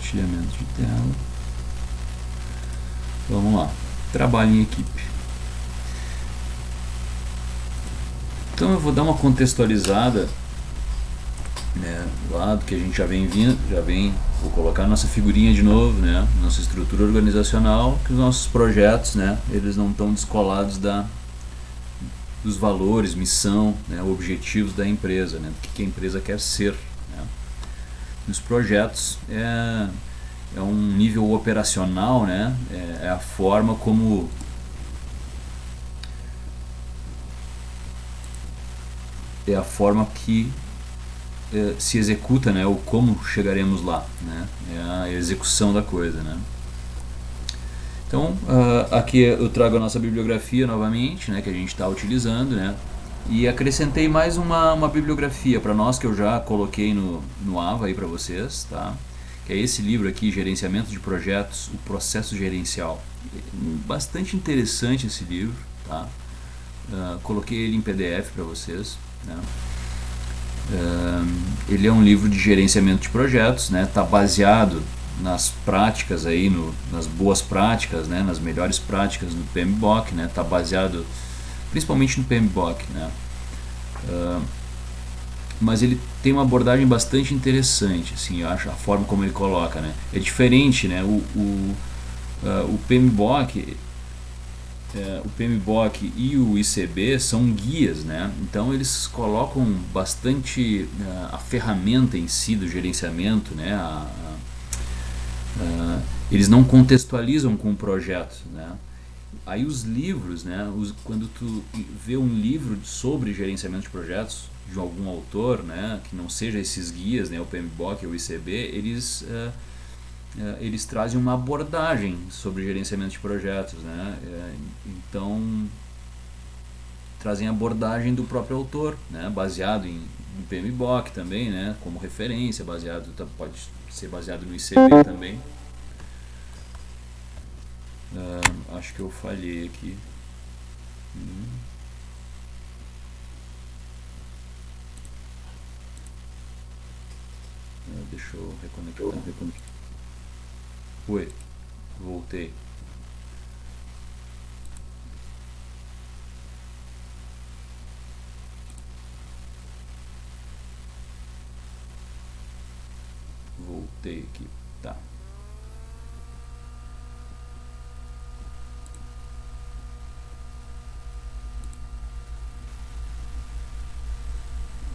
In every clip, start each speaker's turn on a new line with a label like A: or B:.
A: Compartilhamento de tela. Vamos lá. Trabalho em equipe. Então eu vou dar uma contextualizada, né, lá do que a gente já vem vindo, vou colocar nossa figurinha de novo, né, nossa estrutura organizacional, que os nossos projetos, né, eles não estão descolados dos valores, missão, né, objetivos da empresa, né, do que a empresa quer ser, né. Os projetos é um nível operacional, né, é a forma como que se executa, né, ou como chegaremos lá, né, é a execução da coisa, né. Então, aqui eu trago a nossa bibliografia novamente, né, que a gente está utilizando, né, e acrescentei mais uma bibliografia para nós que eu já coloquei no AVA aí para vocês, tá? Que é esse livro aqui, Gerenciamento de Projetos, o Processo Gerencial. Bastante interessante esse livro, tá? Coloquei ele em PDF para vocês, né? Ele é um livro de gerenciamento de projetos, né? Tá baseado nas práticas aí, nas boas práticas, né? Nas melhores práticas do PMBOK, né? Tá baseado principalmente no PMBOK, né? Mas ele tem uma abordagem bastante interessante, assim, eu acho, a forma como ele coloca, né? É diferente, né? O PMBOK, o PMBOK e o ICB são guias, né? Então eles colocam bastante a ferramenta em si do gerenciamento, né? Eles não contextualizam com o projeto, né? Aí os livros, né? Quando tu vê um livro sobre gerenciamento de projetos de algum autor, né? Que não seja esses guias, né? O PMBOK ou o ICB, eles trazem uma abordagem sobre gerenciamento de projetos, né? Então trazem a abordagem do próprio autor, né? Baseado em PMBOK também, né? Como referência, pode ser baseado no ICB também. Acho que eu falhei aqui. Deixa eu reconectar. Oi, voltei. Voltei aqui, tá.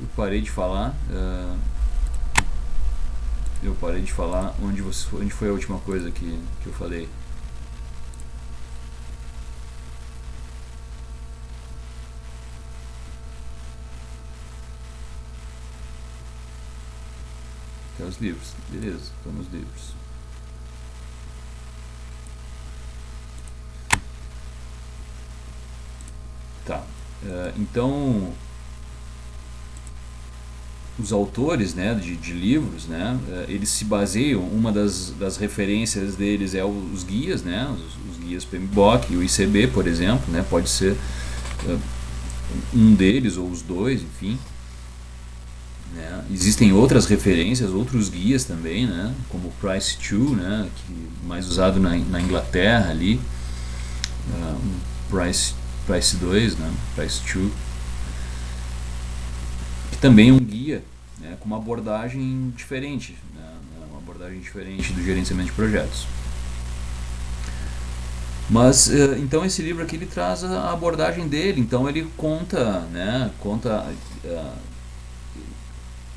A: Eu parei de falar. Onde foi a última coisa que eu falei? Que é os livros, beleza, estão nos livros. Tá, então os autores, né, de livros, né, eles se baseiam, uma das referências deles é os guias, né, os guias PMBOK e o ICB, por exemplo, né, pode ser um deles ou os dois, enfim, né. Existem outras referências, outros guias também, né, como o Price 2, né, que mais usado na Inglaterra ali, Price 2, né, Price 2, que também é um guia, né, com uma abordagem diferente, né, uma abordagem diferente do gerenciamento de projetos. Mas então esse livro aqui ele traz a abordagem dele, então ele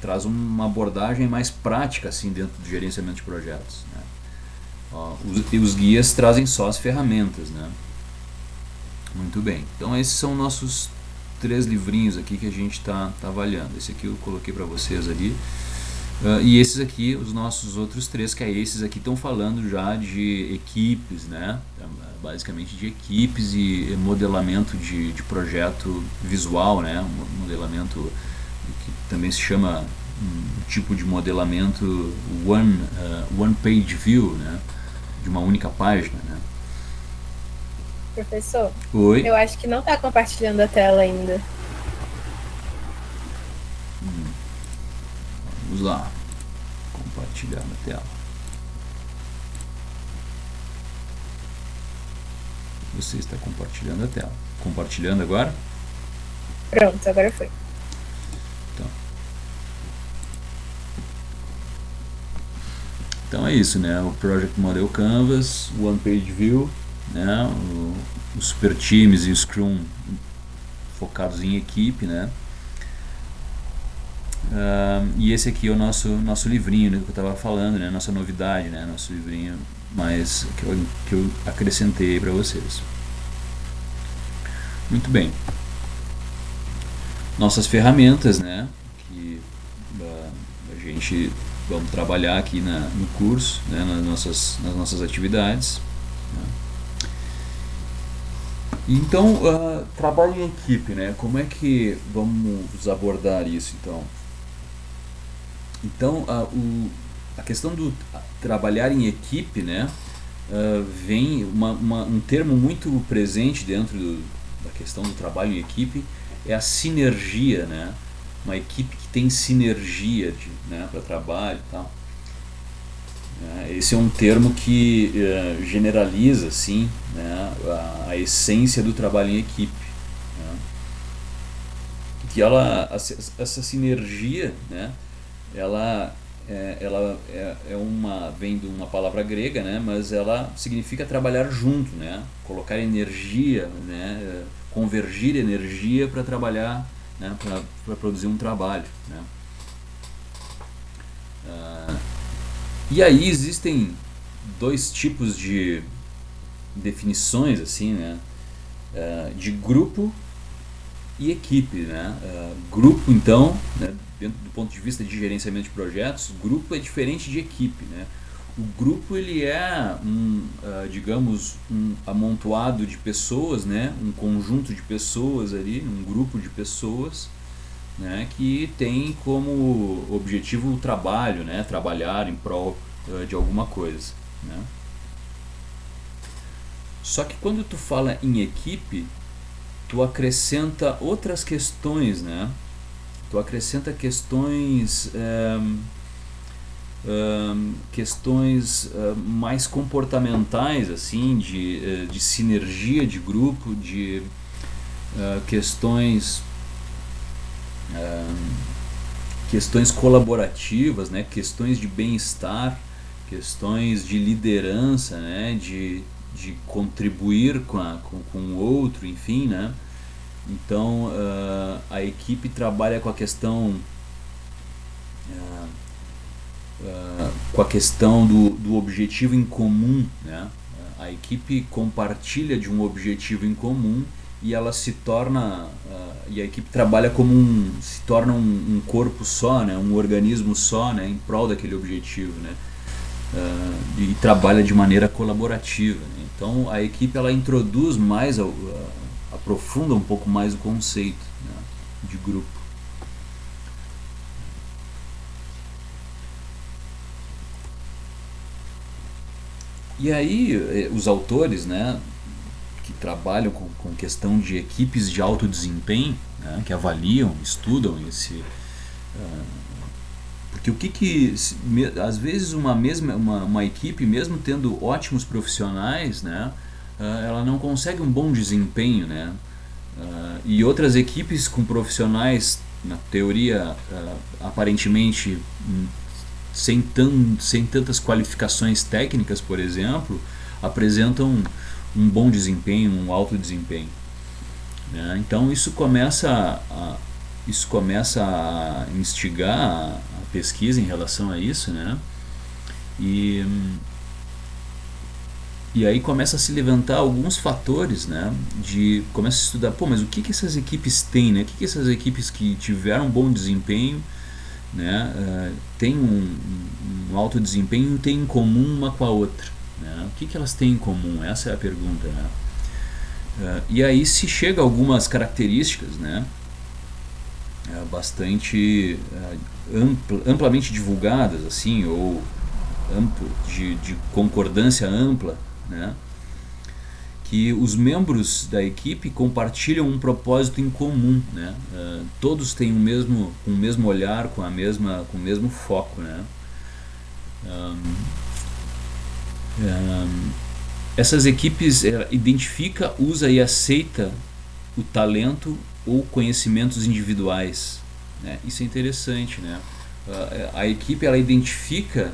A: traz uma abordagem mais prática assim dentro do gerenciamento de projetos, né. Os guias trazem só as ferramentas, né. Muito bem, então esses são nossos 3 livrinhos aqui que a gente está avaliando. Esse aqui eu coloquei para vocês ali. E esses aqui, os nossos outros 3, que é esses aqui, estão falando já de equipes, né? Basicamente de equipes e modelamento de projeto visual, né? Modelamento que também se chama um tipo de modelamento one page view, né? De uma única página, né?
B: Professor,
A: Oi?
B: eu acho que não está compartilhando a tela ainda.
A: Vamos lá. Compartilhar na tela. Você está compartilhando a tela. Compartilhando agora?
B: Pronto, agora foi.
A: Então é isso, né? O Project Model Canvas, o One Page View, né? Os Super Teams e o Scrum focados em equipe, né? E esse aqui é o nosso livrinho, né, que eu estava falando, né? Nossa novidade, né? Nosso livrinho mais que eu acrescentei para vocês. Muito bem. Nossas ferramentas, né? Que a gente vamos trabalhar aqui no curso, né? nas nossas atividades. Né? Então, trabalho em equipe, né? Como é que vamos abordar isso, então? Então, a questão do trabalhar em equipe, né? Vem um termo muito presente dentro da questão do trabalho em equipe, é a sinergia, né? Uma equipe que tem sinergia né, para trabalho e tal. Esse é um termo que generaliza assim, né, a essência do trabalho em equipe. Né? Que essa sinergia, né, ela vem de uma palavra grega, né, mas ela significa trabalhar junto, né, colocar energia, né, convergir energia para trabalhar, né, para produzir um trabalho, né. E aí existem dois tipos de definições assim, né, de grupo e equipe, né. Grupo, então, né, dentro do ponto de vista de gerenciamento de projetos, grupo é diferente de equipe, né. O grupo ele é digamos, um amontoado de pessoas, né, um conjunto de pessoas ali, um grupo de pessoas, né, que tem como objetivo o trabalho, né, trabalhar em prol de alguma coisa, né. Só que quando tu fala em equipe, tu acrescenta outras questões, né? Tu acrescenta questões mais comportamentais, assim, de sinergia de grupo, de questões colaborativas, né? Questões de bem-estar, questões de liderança, né? De contribuir com o outro, enfim, né? Então a equipe trabalha com a questão do objetivo em comum, né? A equipe compartilha de um objetivo em comum e ela se torna e a equipe trabalha como se torna um corpo só, né? Um organismo só, né? Em prol daquele objetivo, né? E trabalha de maneira colaborativa, né? Então a equipe ela introduz mais, aprofunda um pouco mais o conceito, né, de grupo. E aí os autores, né, que trabalham com questão de equipes de alto desempenho, né, que avaliam, estudam esse porque às vezes uma equipe, mesmo tendo ótimos profissionais, né, ela não consegue um bom desempenho, né, e outras equipes com profissionais, na teoria, aparentemente sem tantas qualificações técnicas, por exemplo, apresentam um bom desempenho, um alto desempenho, né? Então isso começa a instigar a pesquisa em relação a isso, né? E aí começa a se levantar alguns fatores, né? Começa a estudar, mas o que essas equipes têm, né? O que essas equipes que tiveram bom desempenho, né, têm um alto desempenho, têm em comum uma com a outra, né? O que elas têm em comum? Essa é a pergunta, né? E aí se chega a algumas características, né? Bastante amplamente divulgadas, assim, ou de concordância ampla, né? Que os membros da equipe compartilham um propósito em comum, né? Todos têm o mesmo olhar, com o mesmo foco, né? Essas equipes identifica, usa e aceita o talento ou conhecimentos individuais, né? Isso é interessante, né? A equipe ela identifica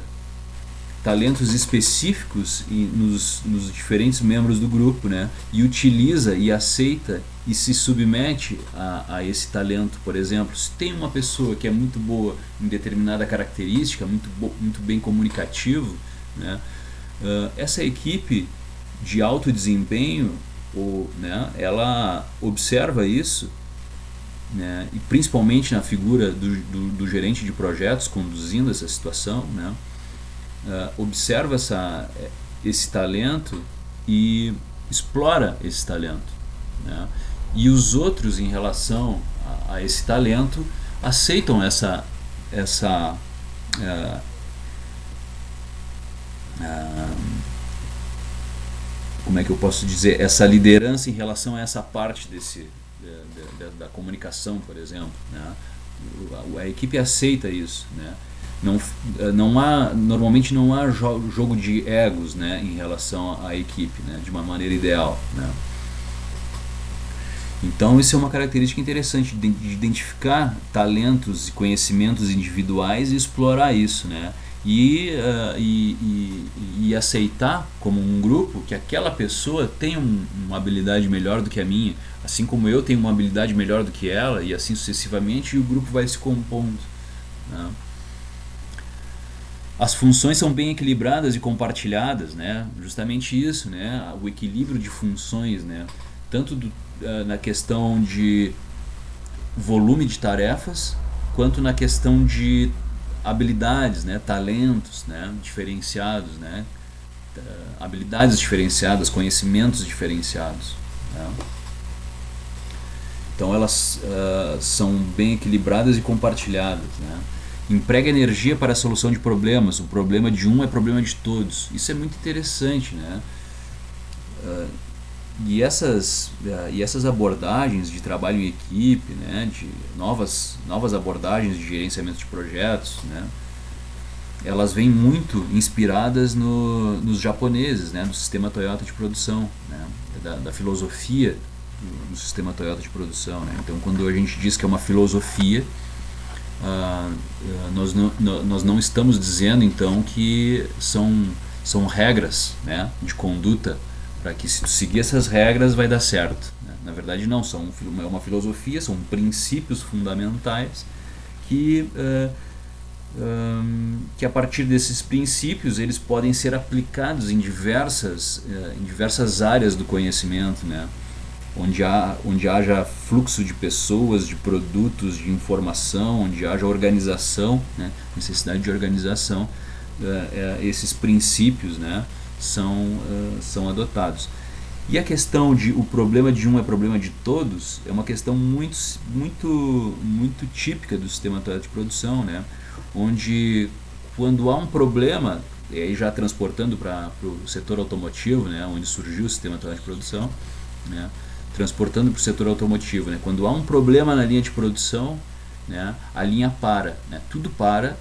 A: talentos específicos nos diferentes membros do grupo, né? E utiliza e aceita e se submete a esse talento. Por exemplo, se tem uma pessoa que é muito boa em determinada característica, muito bem comunicativo, né? Essa equipe de alto desempenho, né, ela observa isso, né, e principalmente na figura do gerente de projetos conduzindo essa situação, né, observa esse talento e explora esse talento, né, e os outros em relação a esse talento aceitam essa como é que eu posso dizer, essa liderança em relação a essa parte da comunicação, por exemplo, né? A equipe aceita isso, né? Normalmente não há jogo de egos, né, em relação à equipe, né, de uma maneira ideal, né? Então isso é uma característica interessante de identificar talentos e conhecimentos individuais e explorar isso, né? E aceitar como um grupo que aquela pessoa tem uma habilidade melhor do que a minha, assim como eu tenho uma habilidade melhor do que ela, e assim sucessivamente, e o grupo vai se compondo, né? As funções são bem equilibradas e compartilhadas, né? Justamente isso, né? O equilíbrio de funções, né? Tanto na questão de volume de tarefas, quanto na questão de habilidades, né, talentos, né, diferenciados, né, habilidades diferenciadas, conhecimentos diferenciados, né. Então elas são bem equilibradas e compartilhadas, né. Emprega energia para a solução de problemas. O problema de um é problema de todos. Isso é muito interessante, né. E essas abordagens de trabalho em equipe, né, de novas abordagens de gerenciamento de projetos, né, elas vêm muito inspiradas nos japoneses, né, do sistema Toyota de produção, né, da filosofia do sistema Toyota de produção, né. Então, quando a gente diz que é uma filosofia, nós não estamos dizendo então que são regras, né, de conduta para que se tu seguir essas regras vai dar certo, né? Na verdade não, é uma filosofia, são princípios fundamentais que a partir desses princípios eles podem ser aplicados em diversas áreas do conhecimento, né? Onde haja fluxo de pessoas, de produtos, de informação, onde haja organização, né? Necessidade de organização, esses princípios, né, são adotados. E a questão de o problema de um é problema de todos é uma questão muito típica do sistema Toyota de produção, né? Onde quando há um problema, e aí já transportando para o setor automotivo, né, onde surgiu o sistema Toyota de produção, né, transportando para o setor automotivo, né, quando há um problema na linha de produção, né, a linha para, né, tudo para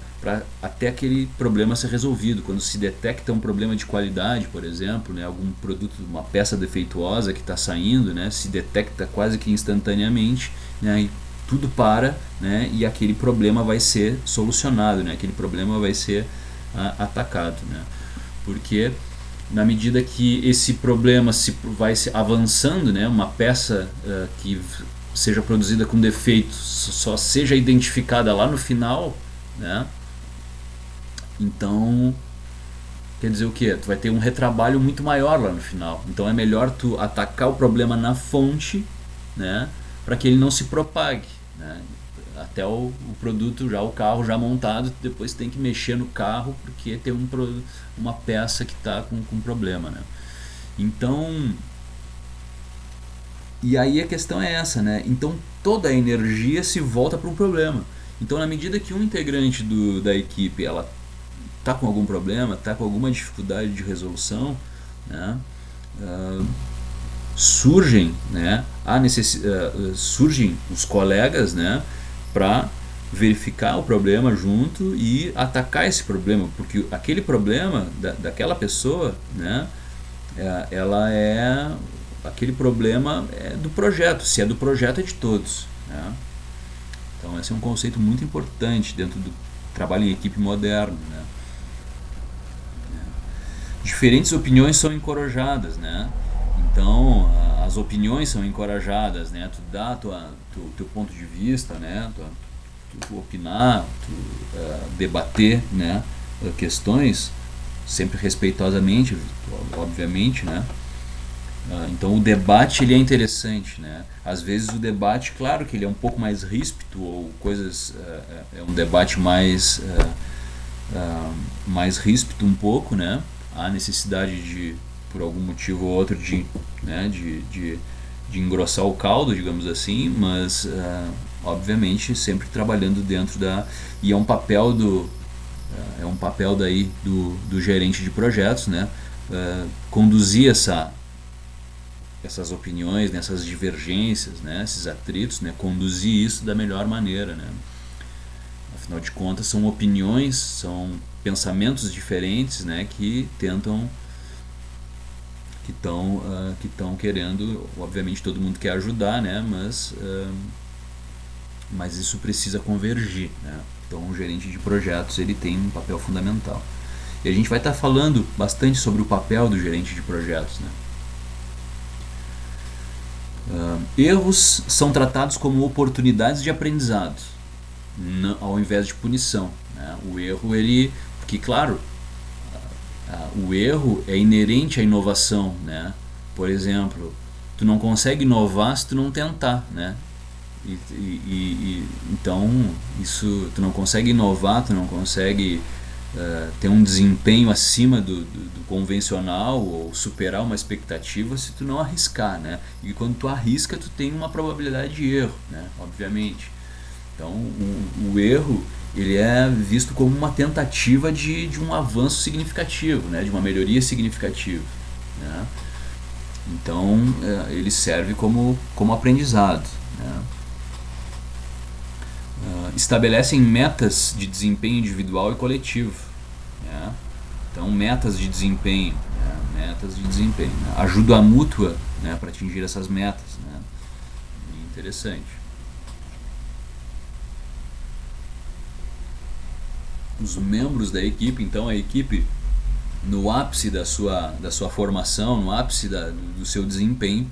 A: até aquele problema ser resolvido. Quando se detecta um problema de qualidade, por exemplo, né, algum produto, uma peça defeituosa que está saindo, né, se detecta quase que instantaneamente, né, e tudo para, né, e aquele problema vai ser solucionado, né, aquele problema vai ser atacado, né, porque na medida que esse problema vai se avançando, né, uma peça que seja produzida com defeito só seja identificada lá no final, né, então quer dizer o que? Tu vai ter um retrabalho muito maior lá no final. Então é melhor tu atacar o problema na fonte, né, para que ele não se propague, né, até o produto, já o carro já montado, depois tem que mexer no carro porque tem uma peça que está com problema, né. Então, e aí a questão é essa, né? Então toda a energia se volta para um problema. Então, na medida que um integrante da equipe ela está com algum problema, está com alguma dificuldade de resolução, né, surgem, né, surgem os colegas, né, para verificar o problema junto e atacar esse problema, porque aquele problema daquela pessoa, né, ela é aquele problema do projeto. Se é do projeto, é de todos, né? Então esse é um conceito muito importante dentro do trabalho em equipe moderno, né? Diferentes opiniões são encorajadas, né? Então as opiniões são encorajadas, né? Tu dá teu ponto de vista, né? Tu opinar, debater, né? Questões sempre respeitosamente, obviamente, né? Então o debate ele é interessante, né? Às vezes o debate, claro que ele é um pouco mais ríspido ou coisas é um debate mais ríspido um pouco, né? Há necessidade de, por algum motivo ou outro, de engrossar o caldo, digamos assim, mas obviamente sempre trabalhando dentro e é um papel daí do gerente de projetos, né? Conduzir essas opiniões, né, essas divergências, né, esses atritos, né, conduzir isso da melhor maneira, né? Afinal de contas, são opiniões, são pensamentos diferentes, né, que estão querendo, obviamente todo mundo quer ajudar, né, mas isso precisa convergir, né? Então o gerente de projetos ele tem um papel fundamental. E a gente vai estar falando bastante sobre o papel do gerente de projetos, né? Erros são tratados como oportunidades de aprendizado, ao invés de punição, né? O erro, porque claro, o erro é inerente à inovação, né? Por exemplo, tu não consegue inovar se tu não tentar, né? Então tu não consegue inovar, tu não consegue ter um desempenho acima do convencional ou superar uma expectativa se tu não arriscar, né? E quando tu arrisca, tu tem uma probabilidade de erro, né? Obviamente. Então o erro ele é visto como uma tentativa de um avanço significativo, né? De uma melhoria significativa, né? Então ele serve como aprendizado, né? Estabelecem metas de desempenho individual e coletivo, né? Então metas de desempenho, né? Né? Ajuda mútua, né? Para atingir essas metas, né? Interessante. Os membros da equipe, então a equipe no ápice da sua formação, no ápice do seu desempenho,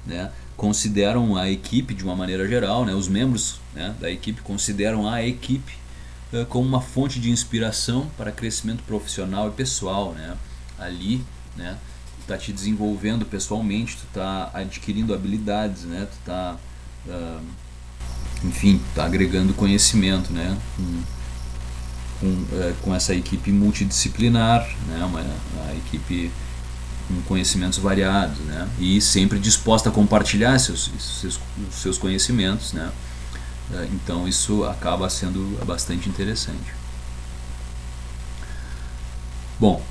A: né? Consideram a equipe de uma maneira geral, né? Os membros, né, da equipe consideram a equipe como uma fonte de inspiração para crescimento profissional e pessoal, né? Ali, né, tu está te desenvolvendo pessoalmente, tu está adquirindo habilidades, né? Tu está, enfim, tá agregando conhecimento, né? Com essa equipe multidisciplinar, né? Uma equipe com conhecimentos variados, né? E sempre disposta a compartilhar seus conhecimentos, né? Então isso acaba sendo bastante interessante. Bom,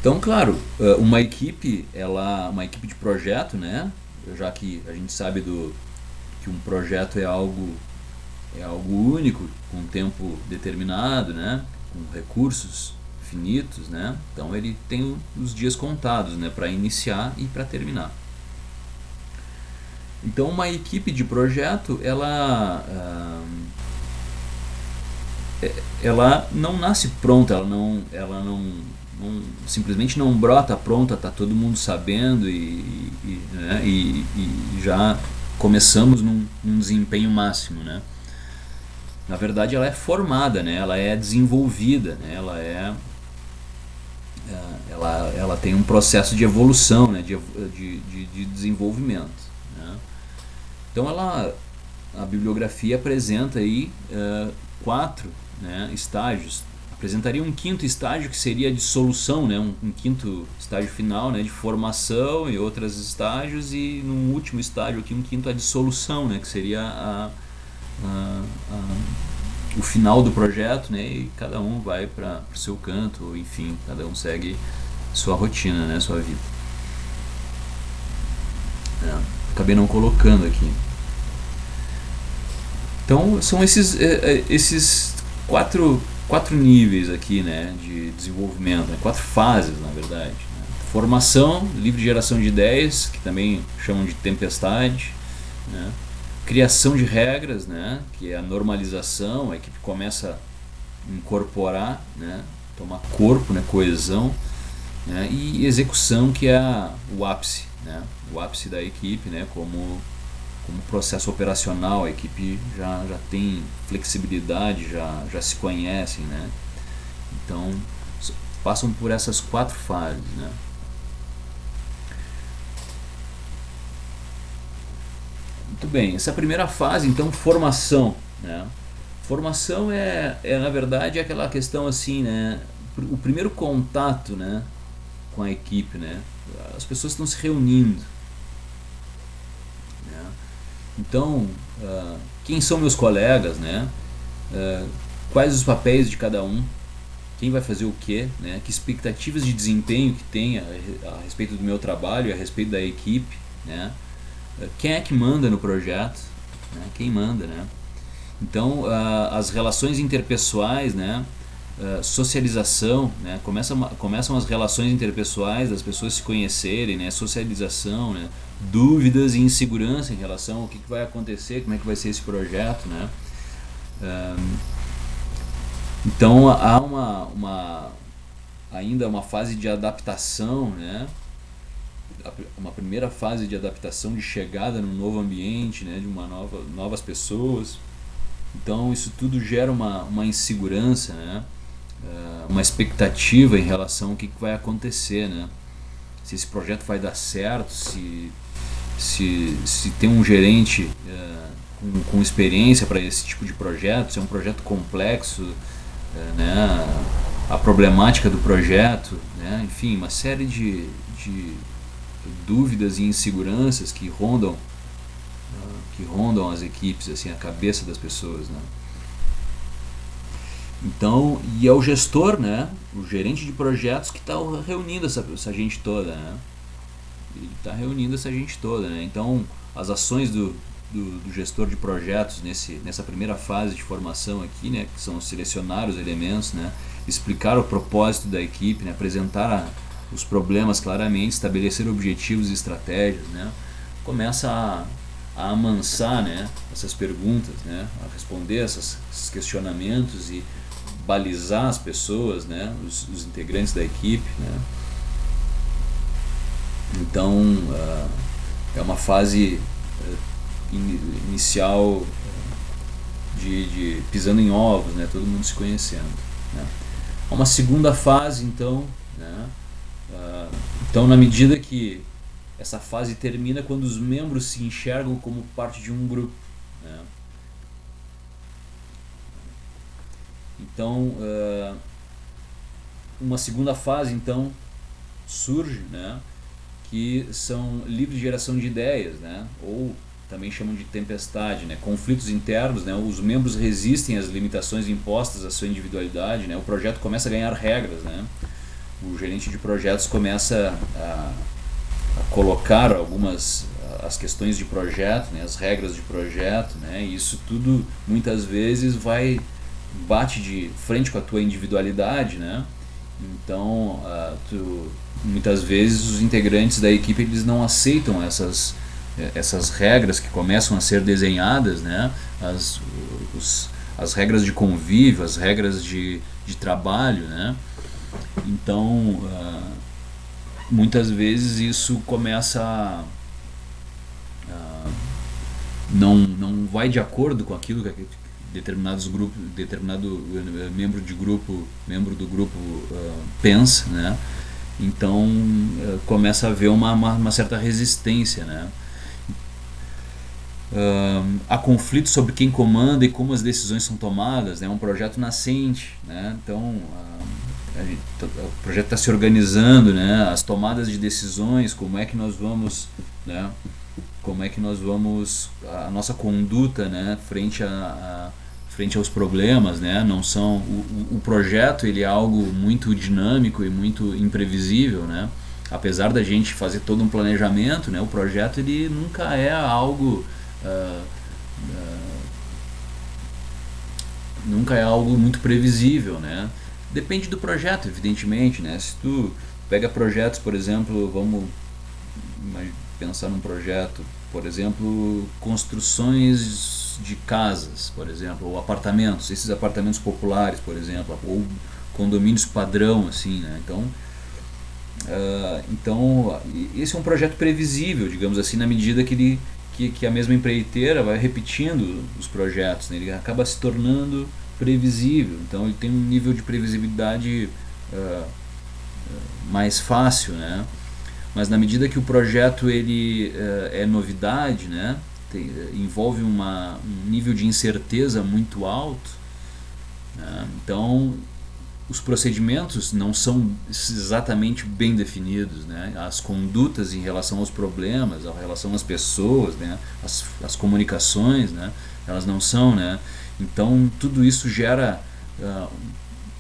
A: então claro, uma equipe de projeto, né? Já que a gente sabe que um projeto é algo único, com um tempo determinado, né? Com recursos finitos, né? Então ele tem os dias contados, né? Para iniciar e para terminar. Então uma equipe de projeto ela não nasce pronta, ela não simplesmente não brota pronta, tá todo mundo sabendo né? e já começamos num desempenho máximo, né? Na verdade ela é formada, né? Ela é desenvolvida, né? Ela tem um processo de evolução, né? de desenvolvimento, né? Então a bibliografia apresenta aí 4, né, estágios. Apresentaria um quinto estágio que seria de solução, né? Um quinto estágio final, né? De formação e outros estágios, e num último estágio aqui um quinto de solução, né? Que seria o final do projeto, né? E cada um vai para o seu canto, enfim, cada um segue sua rotina, né? Sua vida. Acabei não colocando aqui. Então são esses 4 quatro níveis aqui, né, de desenvolvimento, né, 4 fases, na verdade, né? Formação, livre geração de ideias, que também chamam de tempestade, né? Criação de regras, né, que é a normalização, a equipe começa a incorporar, né, tomar corpo, né, coesão, né, e execução, que é o ápice, né, o ápice da equipe, né, como processo operacional. A equipe já tem flexibilidade, já se conhecem, né? Então passam por essas 4 fases, né? Muito bem, essa primeira fase, então, formação, né? Formação é na verdade aquela questão assim, né? O primeiro contato, né, com a equipe, né? As pessoas estão se reunindo, né? Então, quem são meus colegas, né? Quais os papéis de cada um, quem vai fazer o quê, né? Que expectativas de desempenho que tem a respeito do meu trabalho, a respeito da equipe, né? Quem é que manda no projeto, né? Quem manda, né? Então, as relações interpessoais, né? Socialização, né? Começam as relações interpessoais, das pessoas se conhecerem, né? Socialização, né? Dúvidas e insegurança em relação ao que vai acontecer, como é que vai ser esse projeto, né? Então há ainda uma fase de adaptação, né? Uma primeira fase de adaptação, de chegada num novo ambiente, né? De novas pessoas. Então isso tudo gera uma insegurança, né? Uma expectativa em relação ao que vai acontecer, né? Se esse projeto vai dar certo, se tem um gerente com experiência para esse tipo de projeto, se é um projeto complexo, né? A problemática do projeto, né? Enfim, uma série de dúvidas e inseguranças que rondam as equipes, assim, a cabeça das pessoas, né? Então, e é o gestor, né, o gerente de projetos, que está reunindo essa gente toda, né? Ele está reunindo essa gente toda, né? Então, as ações do gestor de projetos nessa primeira fase de formação aqui, né, que são selecionar os elementos, né, explicar o propósito da equipe, né, apresentar os problemas claramente, estabelecer objetivos e estratégias, né, começa a amansar, né, essas perguntas, né, a responder esses questionamentos e balizar as pessoas, né, os integrantes da equipe, né. Então é uma fase inicial de pisando em ovos, né, todo mundo se conhecendo, né. Uma segunda fase, então, né, então, na medida que essa fase termina, quando os membros se enxergam como parte de um grupo, né. Então, uma segunda fase, então, surge, né, que são livre geração de ideias, né, ou também chamam de tempestade, né, conflitos internos, né, os membros resistem às limitações impostas à sua individualidade, né, o projeto começa a ganhar regras, né, o gerente de projetos começa a colocar as questões de projeto, né, as regras de projeto, né, e isso tudo muitas vezes bate de frente com a tua individualidade, né. Então muitas vezes os integrantes da equipe, eles não aceitam essas regras que começam a ser desenhadas, né, as regras de convívio, as regras de trabalho, né. Então muitas vezes isso começa não vai de acordo com aquilo que determinado membro do grupo pensa, né? Então começa a haver uma certa resistência, né? Há conflitos sobre quem comanda e como as decisões são tomadas, né? É um projeto nascente, né? Então o projeto está se organizando, né? As tomadas de decisões, como é que nós vamos, né? A nossa conduta, né? Frente aos problemas, né? Não são o projeto, ele é algo muito dinâmico e muito imprevisível, né? Apesar da gente fazer todo um planejamento, né? O projeto, ele nunca é algo nunca é algo muito previsível, né? Depende do projeto, evidentemente, né? Se tu pega projetos, por exemplo, vamos pensar num projeto, por exemplo, construções de casas, por exemplo, ou apartamentos, esses apartamentos populares, por exemplo, ou condomínios padrão, assim, né? Então, esse é um projeto previsível, digamos assim, na medida que a mesma empreiteira vai repetindo os projetos, né? Ele acaba se tornando previsível, então ele tem um nível de previsibilidade mais fácil, né? Mas na medida que o projeto ele é novidade, né? Envolve um nível de incerteza muito alto, né? Então os procedimentos não são exatamente bem definidos, né? As condutas em relação aos problemas, em relação às pessoas, né? As comunicações, né? Elas não são, né? Então tudo isso gera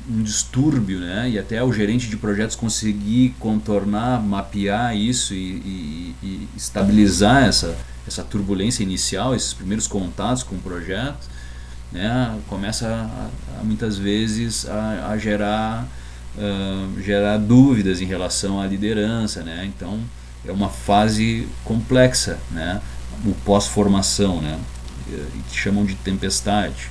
A: um distúrbio, né? E até o gerente de projetos conseguir contornar, mapear isso e estabilizar essa turbulência inicial, esses primeiros contatos com o projeto, né? Começa muitas vezes a gerar dúvidas em relação à liderança, né? Então é uma fase complexa, né? O pós-formação, né? Que chamam de tempestade,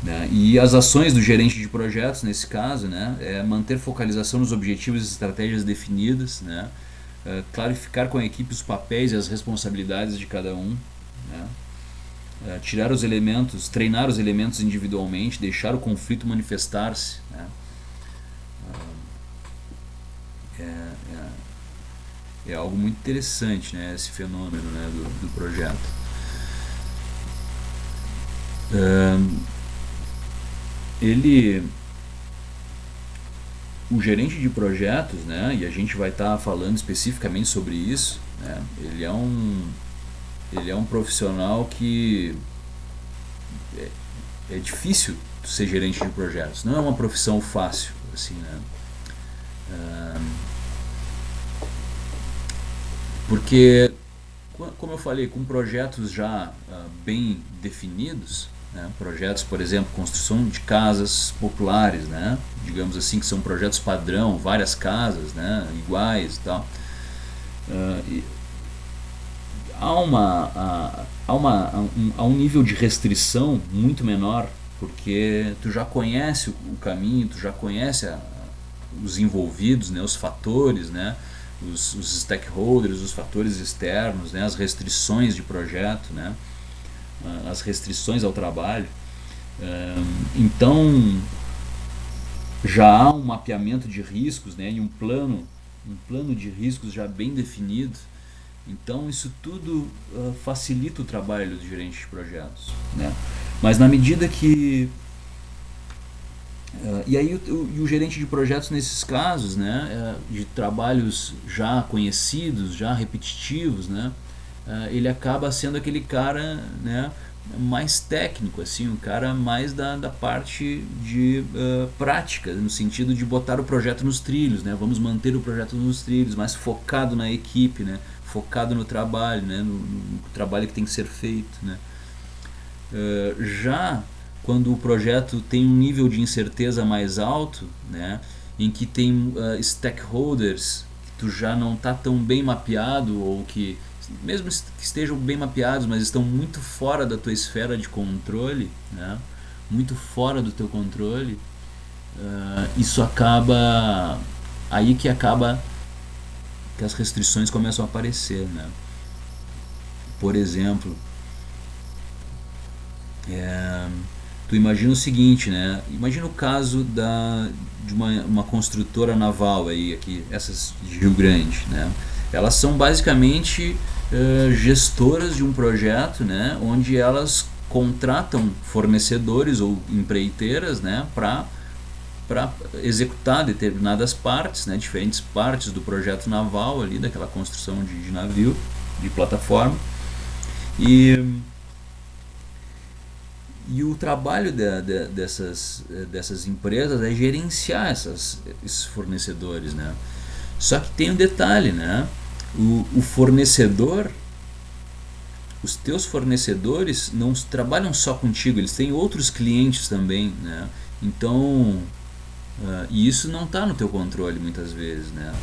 A: né? E as ações do gerente de projetos nesse caso, né, é manter focalização nos objetivos e estratégias definidas, né, clarificar com a equipe os papéis e as responsabilidades de cada um, né, tirar os elementos, treinar os elementos individualmente, deixar o conflito manifestar-se, né. É algo muito interessante, né, esse fenômeno, né, do projeto. O gerente de projetos, né, e a gente vai estar falando especificamente sobre isso, né, ele é um profissional que é difícil ser gerente de projetos, não é uma profissão fácil, assim, né, porque, como eu falei, com projetos já bem definidos, né, projetos, por exemplo, construção de casas populares, né, digamos assim, que são projetos padrão, várias casas, né, iguais e tal. Há um nível de restrição muito menor, porque tu já conhece o caminho, tu já conhece os envolvidos, né, os fatores, né, os stakeholders, os fatores externos, né, as restrições de projeto, né, as restrições ao trabalho. Então já há um mapeamento de riscos, né, e um plano de riscos já bem definido. Então isso tudo facilita o trabalho do gerente de projetos, né? Mas na medida que e aí o gerente de projetos nesses casos, né, de trabalhos já conhecidos, já repetitivos, né, ele acaba sendo aquele cara, né, mais técnico, assim, um cara mais da parte de prática, no sentido de botar o projeto nos trilhos, né, vamos manter o projeto nos trilhos, mais focado na equipe, né, focado no trabalho, né, no trabalho que tem que ser feito, né. Já quando o projeto tem um nível de incerteza mais alto, né, em que tem stakeholders que tu já não está tão bem mapeado, ou que mesmo que estejam bem mapeados, mas estão muito fora da tua esfera de controle, né, muito fora do teu controle, isso acaba aí que as restrições começam a aparecer, né. Por exemplo, tu imagina o seguinte, né? Imagina o caso de uma construtora naval aí, aqui, essas de Rio Grande, né? Elas são basicamente gestoras de um projeto, né? Onde elas contratam fornecedores ou empreiteiras, né? Para executar determinadas partes, né? Diferentes partes do projeto naval ali, daquela construção de navio, de plataforma. E o trabalho dessas empresas é gerenciar esses fornecedores, né? Só que tem um detalhe, né? O fornecedor, os teus fornecedores não trabalham só contigo, eles têm outros clientes também, né? Então, e isso não está no teu controle muitas vezes, né?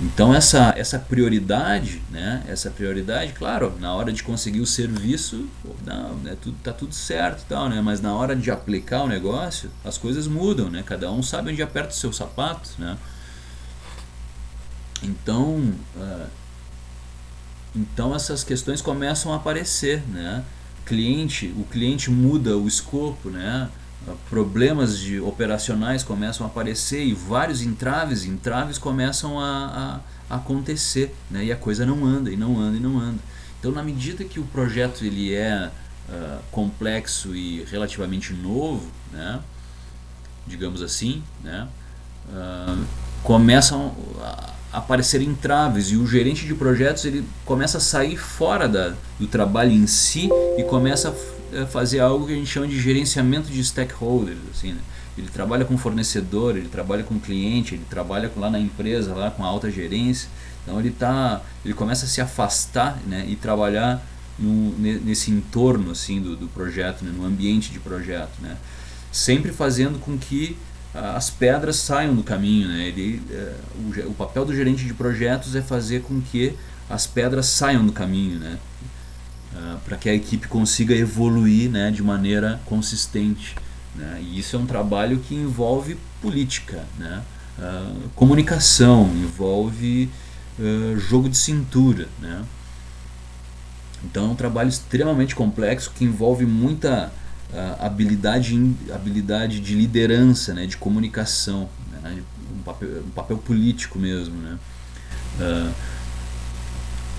A: Então essa prioridade, né? Essa prioridade, claro, na hora de conseguir o serviço, não, né, tá tudo certo, e tal, né? Mas na hora de aplicar o negócio, as coisas mudam, né? Cada um sabe onde aperta o seu sapato, né? Então, então essas questões começam a aparecer, né? O cliente muda o escopo, né? Problemas operacionais começam a aparecer e vários entraves começam a acontecer, né? E a coisa não anda, e não anda, e não anda. Então, na medida que o projeto ele é complexo e relativamente novo, né? Digamos assim, né? Começam a aparecer entraves e o gerente de projetos ele começa a sair fora do trabalho em si e começa a fazer algo que a gente chama de gerenciamento de stakeholders, assim, né? Ele trabalha com fornecedor, ele trabalha com cliente, ele trabalha lá na empresa, lá com a alta gerência. Então ele começa a se afastar, né, e trabalhar nesse entorno assim do projeto, né, no ambiente de projeto, né, sempre fazendo com que as pedras saiam do caminho, né? O papel do gerente de projetos é fazer com que as pedras saiam do caminho, né? Para que a equipe consiga evoluir, né, de maneira consistente, né? E isso é um trabalho que envolve política, né? Comunicação, envolve jogo de cintura, né? Então é um trabalho extremamente complexo que envolve muita habilidade de liderança, né, de comunicação, né, um papel político mesmo, né.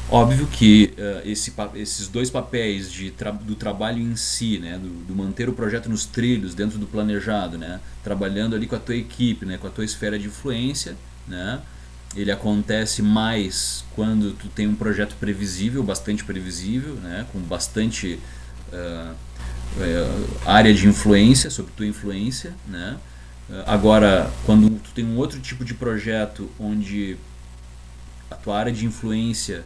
A: Óbvio que esses dois papéis do trabalho em si, né, do manter o projeto nos trilhos, dentro do planejado, né, trabalhando ali com a tua equipe, né, com a tua esfera de influência, né, ele acontece mais quando tu tem um projeto previsível, bastante previsível, né, com bastante área de influência, sobre tua influência, né? Agora, quando tu tem um outro tipo de projeto onde a tua área de influência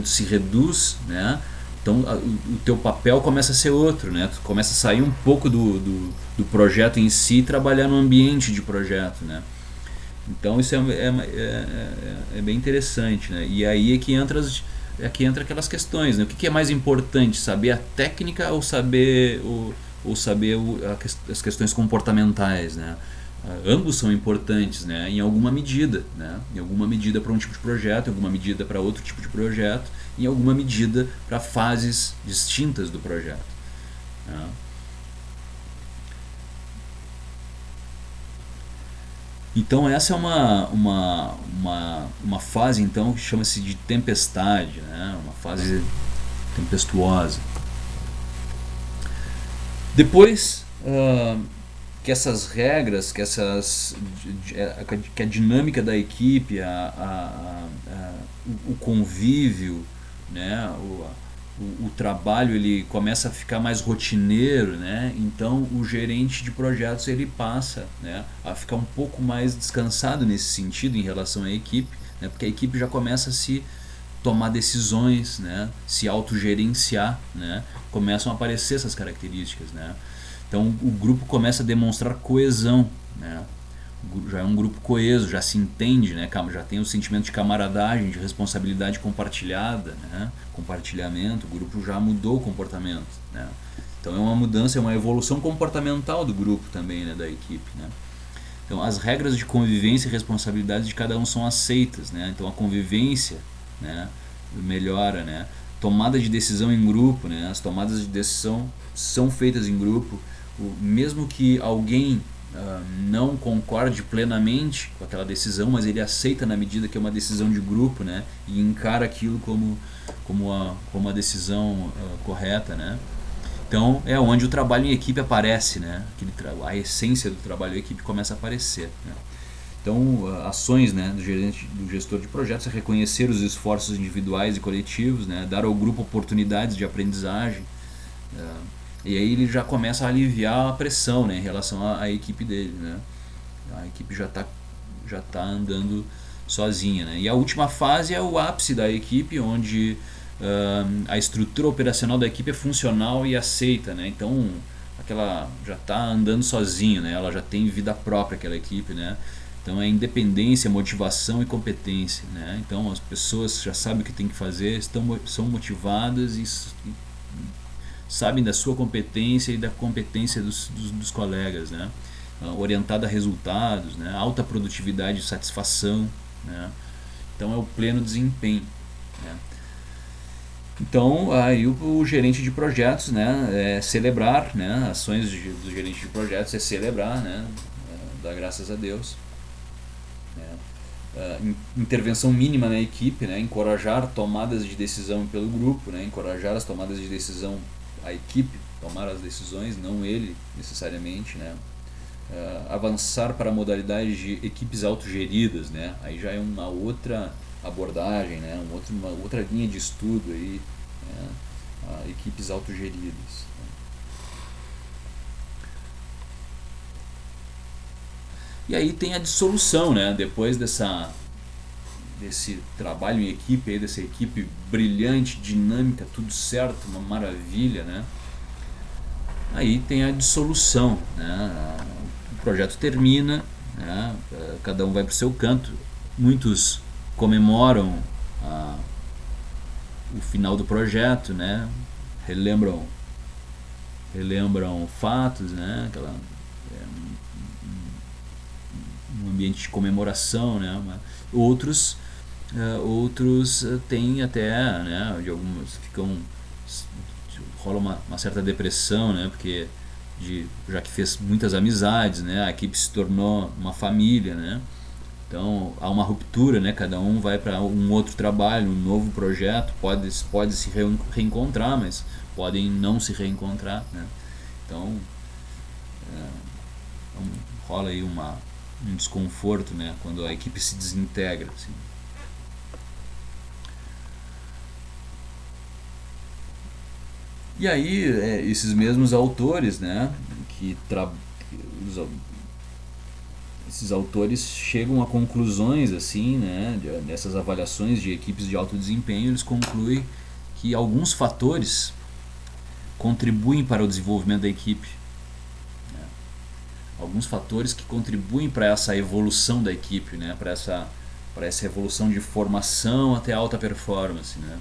A: se reduz, né? Então o teu papel começa a ser outro, né? Tu começa a sair um pouco do projeto em si e trabalhar no ambiente de projeto, né? Então isso é bem interessante, né? E aí é que entra aquelas questões, né? O que é mais importante, saber a técnica ou saber as questões comportamentais, né? Ambos são importantes, né? Em alguma medida, né? Em alguma medida para um tipo de projeto, em alguma medida para outro tipo de projeto, em alguma medida para fases distintas do projeto, né? Então essa é uma fase então que chama-se de tempestade, né? Uma fase tempestuosa. Depois que essas regras, que a dinâmica da equipe, o convívio, né? O trabalho ele começa a ficar mais rotineiro, né? Então o gerente de projetos ele passa, né, a ficar um pouco mais descansado nesse sentido em relação à equipe, né? Porque a equipe já começa a se tomar decisões, né? Se autogerenciar, né? Começam a aparecer essas características, né? Então o grupo começa a demonstrar coesão, né? Já é um grupo coeso, já se entende, né? Já tem o sentimento de camaradagem, de responsabilidade compartilhada, né? Compartilhamento, o grupo já mudou o comportamento, né? Então é uma mudança, é uma evolução comportamental do grupo também, né? Da equipe, né? Então as regras de convivência e responsabilidade de cada um são aceitas, né? Então a convivência, né, melhora, né? Tomada de decisão em grupo, né? As tomadas de decisão são feitas em grupo, mesmo que alguém não concorde plenamente com aquela decisão, mas ele aceita na medida que é uma decisão de grupo, né? E encara aquilo como uma decisão correta, né? Então é onde o trabalho em equipe aparece, né? A essência do trabalho em equipe começa a aparecer, né? Então ações, né, do gestor de projetos é reconhecer os esforços individuais e coletivos, né? Dar ao grupo oportunidades de aprendizagem, e aí ele já começa a aliviar a pressão, né, em relação à equipe dele, né? A equipe já tá andando sozinha, né? E a última fase é o ápice da equipe, onde a estrutura operacional da equipe é funcional e aceita, né? Então aquela já está andando sozinho, né? Ela já tem vida própria, aquela equipe, né? Então é independência, motivação e competência, né? Então as pessoas já sabem o que tem que fazer, são motivadas e sabem da sua competência e da competência dos colegas, né? Orientada a resultados, né? Alta produtividade e satisfação, né? Então é o pleno desempenho, né? Então aí o gerente de projetos, né, é celebrar, né, ações do gerente de projetos é celebrar, né, dar graças a Deus, né, intervenção mínima na equipe, né, encorajar tomadas de decisão pelo grupo, né, encorajar as tomadas de decisão, a equipe tomar as decisões, não ele necessariamente, né, avançar para a modalidade de equipes autogeridas, né, aí já é uma outra abordagem, né, uma outra linha de estudo aí, né, equipes autogeridas. E aí tem a dissolução, né, depois desse trabalho em equipe, aí, dessa equipe brilhante, dinâmica, tudo certo, uma maravilha, né, aí tem a dissolução, né, o projeto termina, né, cada um vai para o seu canto, muitos comemoram o final do projeto, né? relembram fatos, né? Um ambiente de comemoração, né? Outros têm até, né? De algumas rola uma certa depressão, né? Porque já que fez muitas amizades, né? A equipe se tornou uma família, né? Então há uma ruptura, né? Cada um vai para um outro trabalho, um novo projeto, pode se reencontrar, mas podem não se reencontrar, né? Então rola aí um desconforto, né? Quando a equipe se desintegra, assim. E aí esses mesmos autores, né? Esses autores chegam a conclusões assim, né, dessas avaliações de equipes de alto desempenho. Eles concluem que alguns fatores contribuem para o desenvolvimento da equipe, né? Alguns fatores que contribuem para essa evolução da equipe, né, para essa evolução de formação até alta performance, né?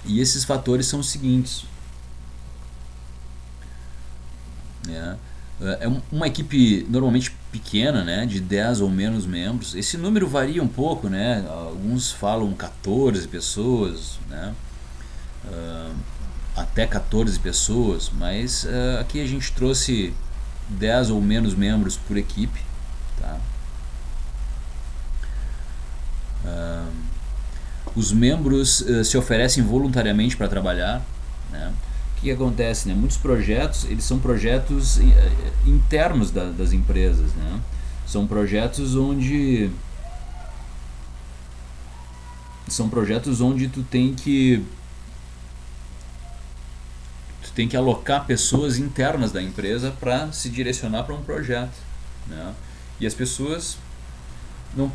A: E esses fatores são os seguintes. É uma equipe normalmente pequena, né, de 10 ou menos membros. Esse número varia um pouco, né? Alguns falam 14 pessoas, né? Até 14 pessoas, mas aqui a gente trouxe 10 ou menos membros por equipe, tá? Os membros se oferecem voluntariamente para trabalhar, né? O que acontece, né? Muitos projetos, eles são projetos internos das empresas, né? São projetos onde tu tem que alocar pessoas internas da empresa para se direcionar para um projeto, né? E as pessoas não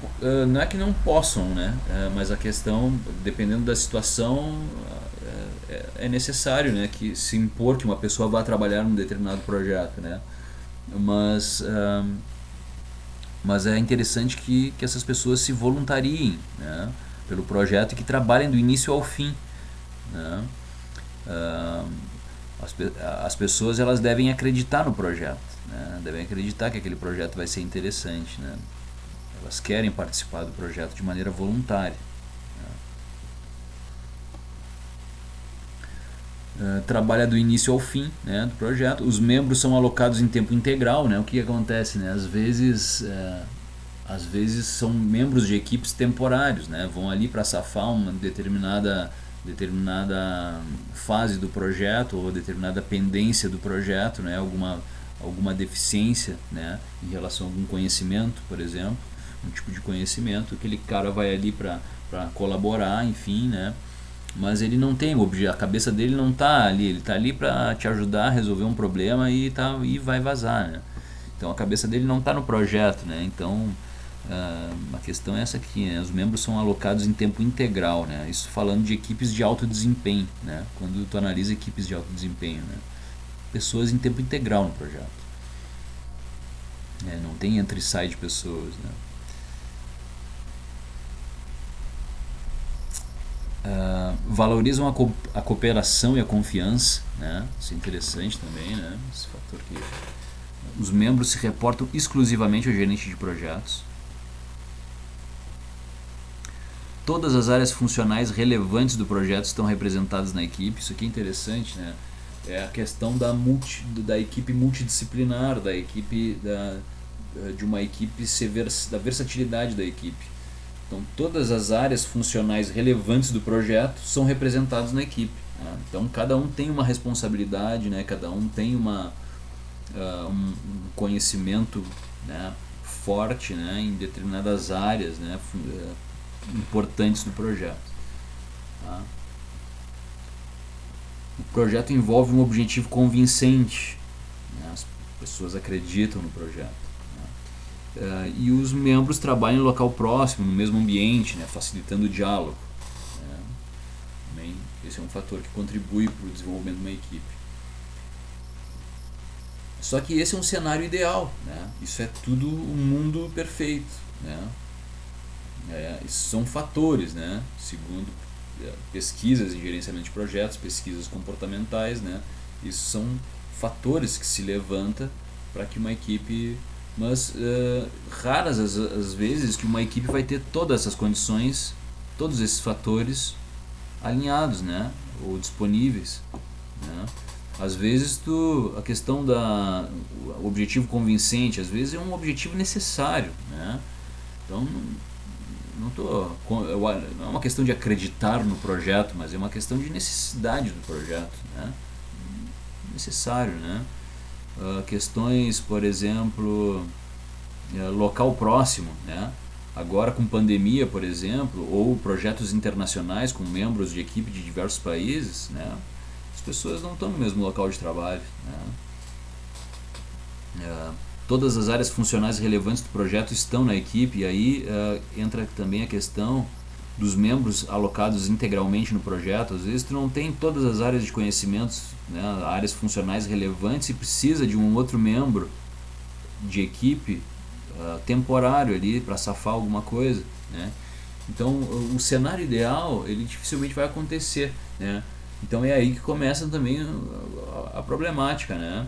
A: é que não possam, né? Mas a questão, dependendo da situação, é necessário, né, que se impor que uma pessoa vá trabalhar num determinado projeto, né? Mas é interessante que essas pessoas se voluntariem, né, pelo projeto e que trabalhem do início ao fim, né? As pessoas, elas devem acreditar no projeto, né? Devem acreditar que aquele projeto vai ser interessante, né? Elas querem participar do projeto de maneira voluntária. Trabalha do início ao fim, né, do projeto. Os membros são alocados em tempo integral, né? O que acontece, né? Às vezes são membros de equipes temporários, né? Vão ali para safar uma determinada fase do projeto ou determinada pendência do projeto, né? Alguma deficiência, né, em relação a algum conhecimento, por exemplo, um tipo de conhecimento, aquele cara vai ali para colaborar, enfim, né? Mas ele não tem a cabeça dele não está ali, ele está ali para te ajudar a resolver um problema e vai vazar, né? Então a cabeça dele não está no projeto, né? Então A questão é essa aqui, né? Os membros são alocados em tempo integral, né? Isso falando de equipes de alto desempenho, né? Quando tu analisa equipes de alto desempenho, né? Pessoas em tempo integral no projeto, né? Não tem entra e sai de pessoas, né? Valorizam a cooperação e a confiança, né? Isso é interessante também, né? Esse fator que os membros se reportam exclusivamente ao gerente de projetos. Todas as áreas funcionais relevantes do projeto estão representadas na equipe. Isso aqui é interessante, né? É a questão da equipe multidisciplinar, de uma equipe da versatilidade da equipe. Então, todas as áreas funcionais relevantes do projeto são representadas na equipe, né? Então, cada um tem uma responsabilidade, né? Cada um tem um conhecimento, né, forte, né, em determinadas áreas, né, importantes do projeto. Tá? O projeto envolve um objetivo convincente, né? As pessoas acreditam no projeto. E os membros trabalham em local próximo, no mesmo ambiente, né, facilitando o diálogo, né? Também esse é um fator que contribui para o desenvolvimento de uma equipe. Só que esse é um cenário ideal, né? Isso é tudo um mundo perfeito, né? Esses são fatores, né? Segundo pesquisas em gerenciamento de projetos, pesquisas comportamentais, né? Isso são fatores que se levanta para que uma equipe, mas raras as vezes que uma equipe vai ter todas essas condições, todos esses fatores alinhados, né? Ou disponíveis, né? Às vezes a questão o objetivo convincente, às vezes é um objetivo necessário, né? Então não é uma questão de acreditar no projeto, mas é uma questão de necessidade do projeto, né? Necessário, né? Questões, por exemplo, local próximo, né? Agora com pandemia, por exemplo, ou projetos internacionais com membros de equipe de diversos países, né? As pessoas não estão no mesmo local de trabalho, né? Todas as áreas funcionais relevantes do projeto estão na equipe, e aí entra também a questão dos membros alocados integralmente no projeto. Às vezes tu não tem todas as áreas de conhecimentos, né, áreas funcionais relevantes, e precisa de um outro membro de equipe temporário ali para safar alguma coisa, né? Então o cenário ideal ele dificilmente vai acontecer, né? Então é aí que começa também a problemática, né?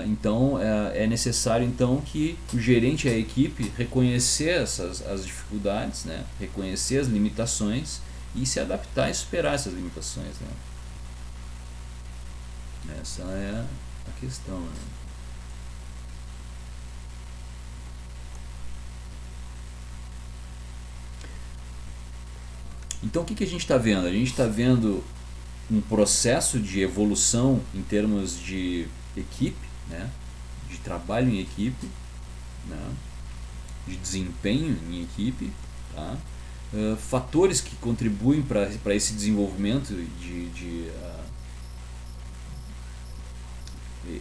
A: Então é necessário então que o gerente e a equipe reconhecer as dificuldades, né? Reconhecer as limitações e se adaptar e superar essas limitações, né? Essa é a questão, né? Então o que a gente está vendo? A gente está vendo um processo de evolução em termos de equipe, né? De trabalho em equipe, né? De desempenho em equipe, tá? Fatores que contribuem para esse desenvolvimento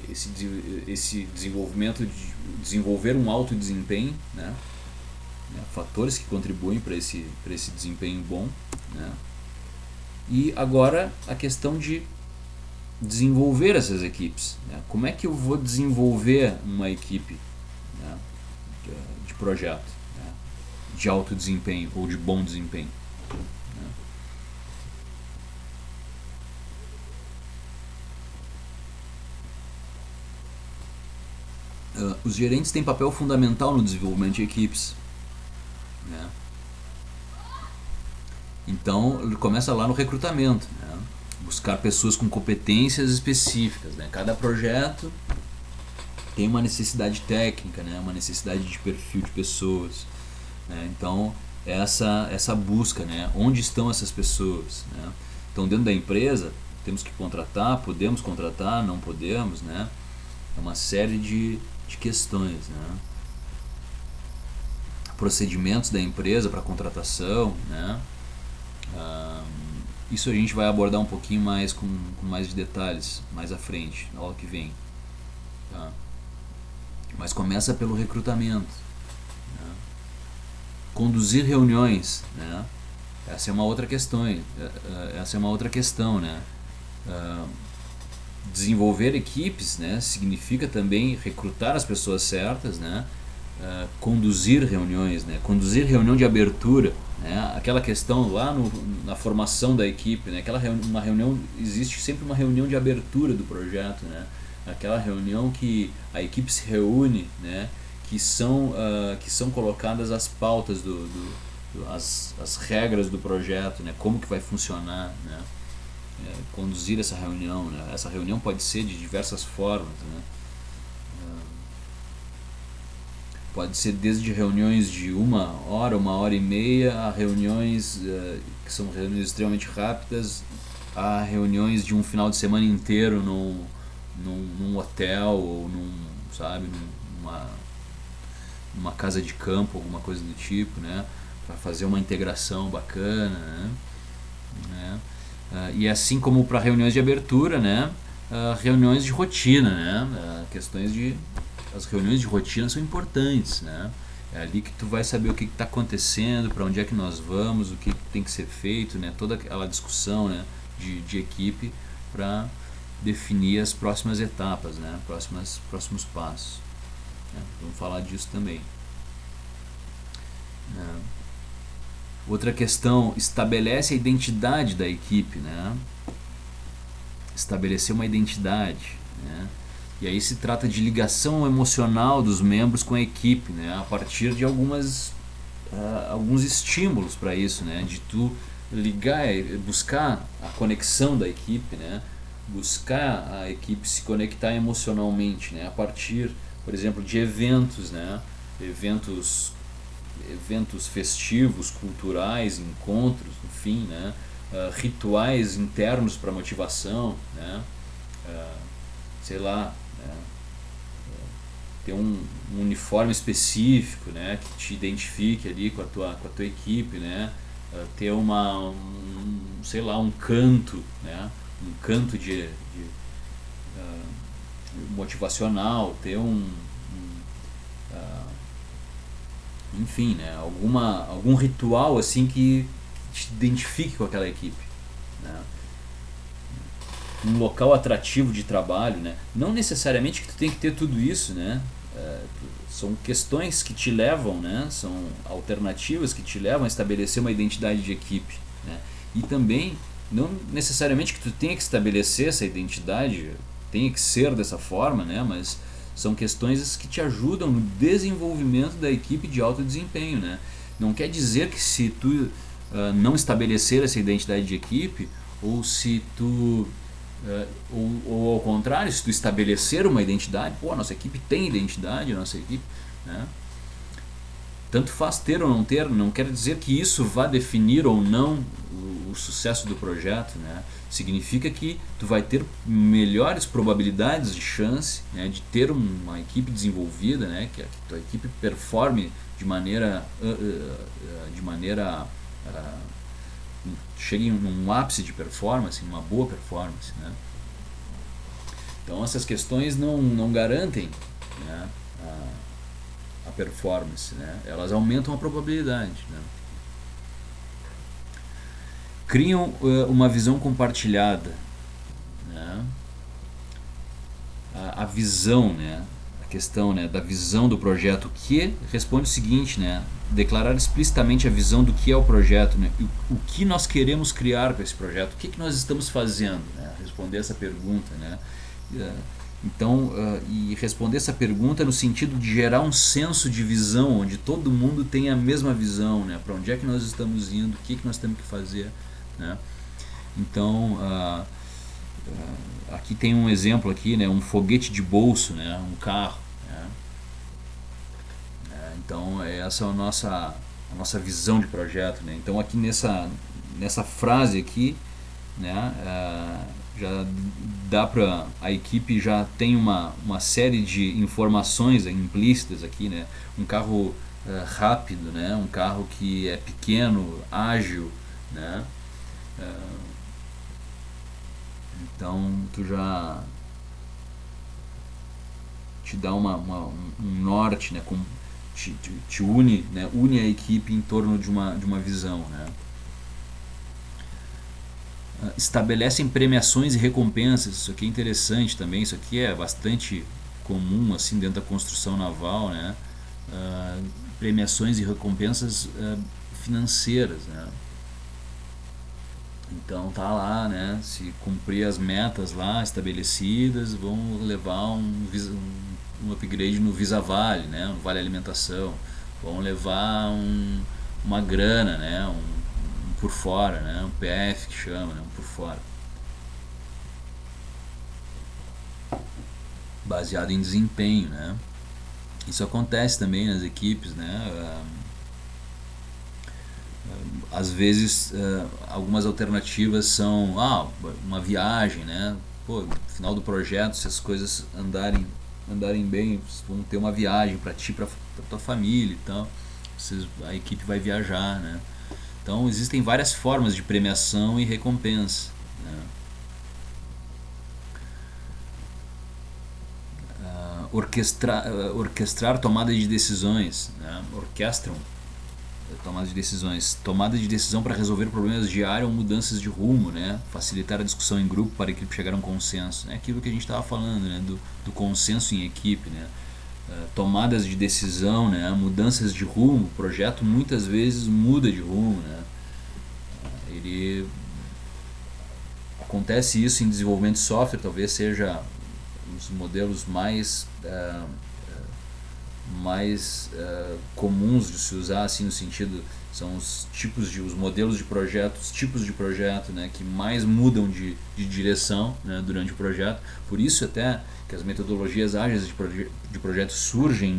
A: esse desenvolvimento de desenvolver um alto desempenho, né? Fatores que contribuem para esse desempenho bom, né? E agora a questão de desenvolver essas equipes, né? Como é que eu vou desenvolver uma equipe, né, de projeto, né, de alto desempenho ou de bom desempenho, né? Os gerentes têm papel fundamental no desenvolvimento de equipes, né? Então ele começa lá no recrutamento, né? Buscar pessoas com competências específicas, né? Cada projeto tem uma necessidade técnica, né? Uma necessidade de perfil de pessoas, né? Então essa busca, né? Onde estão essas pessoas, né? Então dentro da empresa temos que contratar, podemos contratar, não podemos, né? É uma série de questões, né? Procedimentos da empresa para contratação, né? Isso a gente vai abordar um pouquinho mais com mais de detalhes mais à frente, na aula que vem, tá? Mas começa pelo recrutamento, né? conduzir reuniões, né? Essa é uma outra questão, né? Desenvolver equipes, né, significa também recrutar as pessoas certas, né, conduzir reuniões, né, conduzir reunião de abertura, né, aquela questão lá na formação da equipe, né, uma reunião, existe sempre uma reunião de abertura do projeto, né, aquela reunião que a equipe se reúne, né, que são colocadas as pautas as regras do projeto, né, como que vai funcionar, né, conduzir essa reunião, né? Essa reunião pode ser de diversas formas, né? Pode ser desde reuniões de 1 hora, 1 hora e meia, a reuniões que são reuniões extremamente rápidas, a reuniões de um final de semana inteiro num hotel ou numa casa de campo, alguma coisa do tipo, né? Para fazer uma integração bacana, né? E assim como para reuniões de abertura, né, reuniões de rotina, né, as reuniões de rotina são importantes, né, é ali que tu vai saber o que está acontecendo, para onde é que nós vamos, o que tem que ser feito, né, toda aquela discussão, né, de equipe para definir as próximas etapas, né, próximos passos, né, vamos falar disso também. Outra questão, estabelece a identidade da equipe, né? Estabelecer uma identidade, né? E aí se trata de ligação emocional dos membros com a equipe, né? A partir de alguns estímulos para isso, né? De tu ligar, buscar a conexão da equipe, né? Buscar a equipe se conectar emocionalmente, né? A partir, por exemplo, de eventos, né? Eventos festivos, culturais, encontros, enfim, né? Rituais internos para motivação, né? Sei lá, né? Ter um uniforme específico, né? Que te identifique ali com a tua equipe, né? Ter sei lá, um canto, né? Um canto de motivacional, ter enfim, né, algum ritual assim que te identifique com aquela equipe, né? Um local atrativo de trabalho, né? Não necessariamente que tu tem que ter tudo isso, né? São questões que te levam, né? São alternativas que te levam a estabelecer uma identidade de equipe, né? E também não necessariamente que tu tenha que estabelecer essa identidade, tenha que ser dessa forma, né? Mas são questões que te ajudam no desenvolvimento da equipe de alto desempenho, né? Não quer dizer que se tu não estabelecer essa identidade de equipe, ou se tu ou ao contrário, se tu estabelecer uma identidade, pô, nossa equipe tem identidade, nossa equipe, né? Tanto faz ter ou não ter, não quer dizer que isso vá definir ou não o sucesso do projeto, né? Significa que tu vai ter melhores probabilidades de chance, né, de ter uma equipe desenvolvida, né, que a tua equipe performe de maneira chegue num ápice de performance, numa boa performance, né? Então essas questões não garantem, né, a performance, né? Elas aumentam a probabilidade, né? Criam uma visão compartilhada, né? A visão, né? A questão, né, da visão do projeto, que responde o seguinte, né? Declarar explicitamente a visão do que é o projeto, né? O que nós queremos criar com esse projeto, o que nós estamos fazendo, né? Responder essa pergunta, né? Então, e responder essa pergunta no sentido de gerar um senso de visão, onde todo mundo tem a mesma visão, né? Para onde é que nós estamos indo, o que nós temos que fazer, né? Então, aqui tem um exemplo aqui, né? Um foguete de bolso, né? Um carro, né? Então, essa é a nossa visão de projeto, né? Então, aqui nessa frase aqui, né? Já dá para a equipe já tem uma série de informações implícitas aqui, né? Um carro rápido, né? Um carro que é pequeno, ágil, né? Então tu já te dá um norte, né? te une, né? Une a equipe em torno de uma visão, né? Estabelecem premiações e recompensas. Isso aqui é interessante também. Isso aqui é bastante comum assim dentro da construção naval, né? Premiações e recompensas financeiras, né? Então tá lá, né? Se cumprir as metas lá estabelecidas, vão levar um upgrade no Visa Vale, né? No Vale Alimentação. Vão levar uma grana, né? Um por fora, né? Um PF que chama, né? Um por fora. Baseado em desempenho, né? Isso acontece também nas equipes, né? Às vezes algumas alternativas são uma viagem, né? Pô, no final do projeto, se as coisas andarem bem, vão ter uma viagem para ti, para tua família e tal. A equipe vai viajar, né? Então existem várias formas de premiação e recompensa, né? Orquestrar tomada de decisões, né? Orquestram tomada de decisões, tomada de decisão para resolver problemas diários ou mudanças de rumo, né? Facilitar a discussão em grupo para a equipe chegar a um consenso. É aquilo que a gente estava falando, né? Do consenso em equipe, né? Tomadas de decisão, né? Mudanças de rumo. O projeto muitas vezes muda de rumo, né? Acontece isso em desenvolvimento de software, talvez seja os modelos mais comuns de se usar, assim, no sentido, são os modelos de projeto, os tipos de projeto, né, que mais mudam de direção, né, durante o projeto. Por isso até que as metodologias ágeis de projeto surgem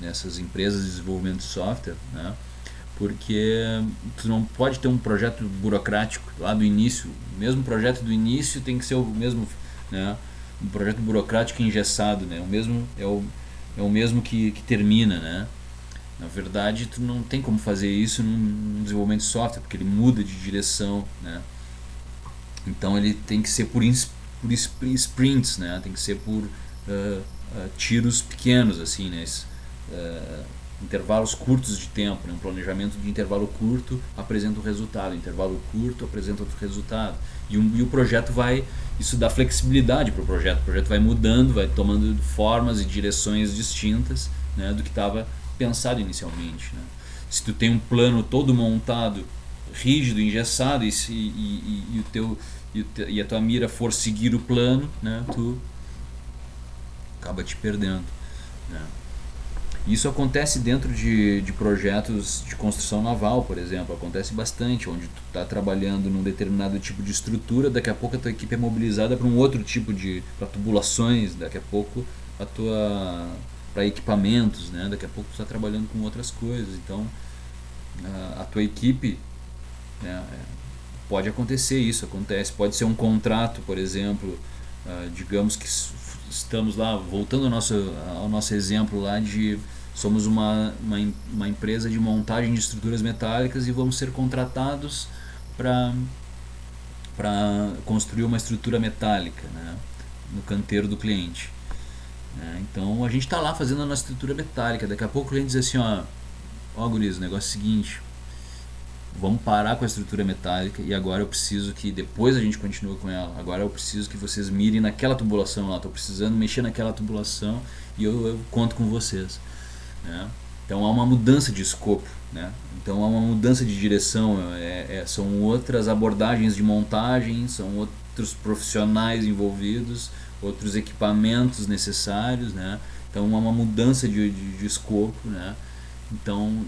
A: nessas empresas de desenvolvimento de software, né, porque tu não pode ter um projeto burocrático lá do início. O mesmo projeto do início tem que ser o mesmo, né, um projeto burocrático engessado, né? É o mesmo que termina, né? Na verdade, tu não tem como fazer isso num desenvolvimento de software, porque ele muda de direção, né? Então ele tem que ser por sprints, né? Tem que ser por tiros pequenos, assim, né? Intervalos curtos de tempo, né? Um planejamento de intervalo curto apresenta um resultado, intervalo curto apresenta outro resultado, e o projeto vai, isso dá flexibilidade para o projeto vai mudando, vai tomando formas e direções distintas, né, do que estava pensado inicialmente, né? Se tu tem um plano todo montado, rígido, engessado, e a tua mira for seguir o plano, né, tu acaba te perdendo, né? Isso acontece dentro de projetos de construção naval, por exemplo. Acontece bastante, onde tu está trabalhando num determinado tipo de estrutura, daqui a pouco a tua equipe é mobilizada para um outro tipo para tubulações, daqui a pouco para equipamentos, né? Daqui a pouco tu está trabalhando com outras coisas. Então a tua equipe, né, pode acontecer isso, acontece. Pode ser um contrato, por exemplo, digamos que estamos lá, voltando ao nosso exemplo lá somos uma empresa de montagem de estruturas metálicas e vamos ser contratados para construir uma estrutura metálica, né, no canteiro do cliente, né? Então a gente está lá fazendo a nossa estrutura metálica, daqui a pouco o cliente diz assim, guris, o negócio é o seguinte, vamos parar com a estrutura metálica e agora eu preciso que depois a gente continue com ela. Agora eu preciso que vocês mirem naquela tubulação lá. Estou precisando mexer naquela tubulação e eu conto com vocês, né? Então há uma mudança de escopo, né? Então há uma mudança de direção. São outras abordagens de montagem, são outros profissionais envolvidos, outros equipamentos necessários, né? Então há uma mudança de escopo, né? Então